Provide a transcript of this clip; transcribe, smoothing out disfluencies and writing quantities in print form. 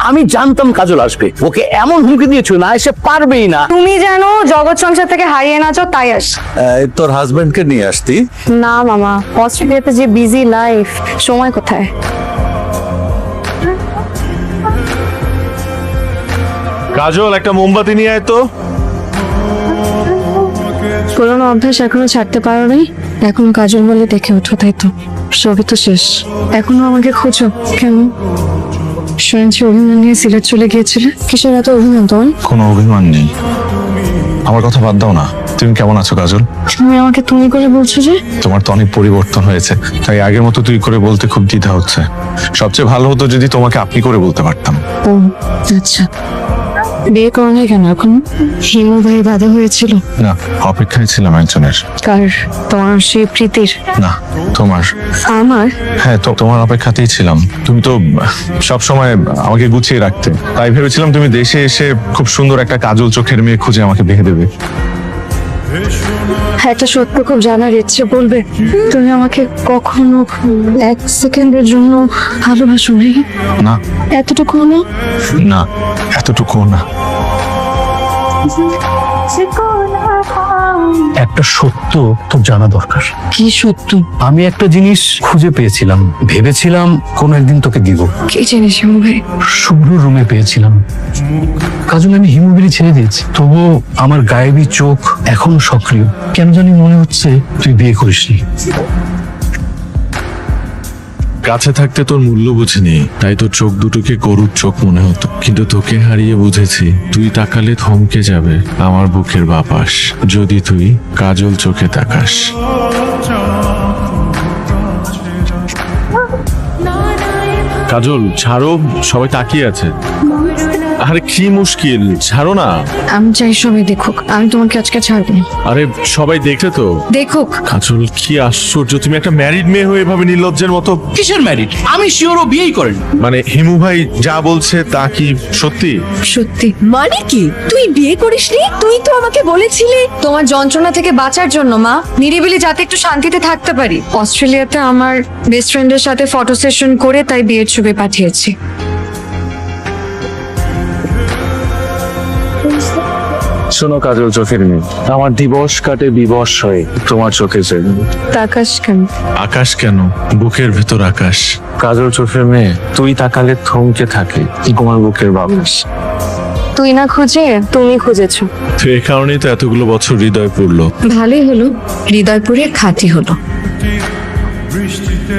আমি জানতাম কাজল আসবে, ওকে এমন হুমকি দিয়েছো না এসে পারবেই না। তুমি জানো জগৎ সংসার থেকে হারিয়ে নাচো তাই আস। তোর হাজবেন্ডকে নিয়ে আসতি? না মামা, অস্ট্রেলিয়াতে যে বিজি লাইফ, সময় কোথায়। কাজল একটা মোমবাতি নিয়ে আয় তো। পুরোনো অভ্যাস এখনো ছাড়তে পারো নাই? এখনো কাজল বলে দেখে ওঠো, তাই তো? সবই তো শেষ, এখনো আমাকে খোঁজো কেন? শুনেছি অভিমান নিয়ে সিলেট চলে গিয়েছিলে, কিসের এত অভিমান তোমার? কোনো অভিমান নেই, আমার কথা বাদ দাও না। তুমি কেমন আছো কাজল? তুমি আমাকে তুমি করে বলছো যে? তোমার তো অনেক পরিবর্তন হয়েছে, তাই আগের মতো তুই করে বলতে খুব দ্বিধা হচ্ছে। সবচেয়ে ভালো হতো যদি তোমাকে আপনি করে বলতে পারতাম। ও আচ্ছা, বিয়ে করো নাই কেন এখন? হিমু ভাই বাধা হয়েছিল? না, অপেক্ষায় ছিলাম একজনের। কার? তোমার সেই প্রীতির? না, তোমার। আমার? হ্যাঁ, তো তোমার অপেক্ষাতেই ছিলাম। তুমি তো সব সময় আমাকে গুছিয়ে রাখতে, তাই ভেবেছিলাম তুমি দেশে এসে খুব সুন্দর একটা কাজল চোখের মেয়ে খুঁজে আমাকে বিয়ে দেবে। একটা সত্য খুব জানার ইচ্ছে, বলবে? তুমি আমাকে কখনো এক সেকেন্ডের জন্য ভালোবাসো নি? না। এতটুকু না? না, এতটুকু না। একটা সত্য তোর জানা দরকার। কি সত্য? আমি একটা জিনিস খুঁজে পেয়েছিলাম, ভেবেছিলাম কোন একদিন তোকে দিব। কি জিনিস হিমু ভাই? শুভ্র রুমে পেয়েছিলাম। কাজল, আমি হিমুবিরি ছেড়ে দিয়েছি, তবুও আমার গায়েবী চোখ এখনো সক্রিয়। কেন জানি মনে হচ্ছে তুই বিয়ে করিসনি। কাছে থাকতে তোর মূল্য বুঝিনি, তাই তোর চোখ দুটোকে গরুর চোখ মনে হতো। কিন্তু তোকে হারিয়ে বুঝেছি তুই তাকালে থমকে যাবে আমার বুকের বাপাস, যদি তুই কাজল চোখে তাকাস। কাজল ছাড়ো, সবাই তাকিয়ে আছে। আরে কি মুশকিল, ছাড়ো না। আমি চাই সবাই দেখুক, আমি তোমাকে আজকে ছাড়বো না। আরে সবাই দেখে তো। দেখুক। কাজল কি আশ্চর্য, তুমি একটা ম্যারিড মেয়ে হয়ে এভাবে নির্লজ্জের মতো। কিসের ম্যারিড? আমি শিওর ও বিয়েই করেন। মানে হিমু ভাই যা বলছে তা কি সত্যি? সত্যি। মানে কি তুই বিয়ে করিসনি? তুই তো আমাকে বলেছিলি। তোমার যন্ত্রণা থেকে বাঁচার জন্য মা, নিরিবিলি যাতে একটু শান্তিতে থাকতে পারি। অস্ট্রেলিয়াতে আমার বেস্ট ফ্রেন্ডের সাথে ফটো সেশন করে তাই বিয়ের ছবি পাঠিয়েছি। শোনো কাজল চোখের মেয়ে, আমার দিবস কাটে বিবশ হয়ে তোমার চোখে জেগে। আকাশ কেন? আকাশ কেন, বুকের ভেতর আকাশ। কাজল চোখের মেয়ে, তুই তাকালে থমকে থাকে তোমার বুকের বাবাস। তুই না খুঁজে তুমি খুঁজেছো। তো এই কারণেই তো এতগুলো বছর হৃদয় পড়লো। ভালোই হলো, হৃদয়পুরে খাঁটি হলো। বৃষ্টিতে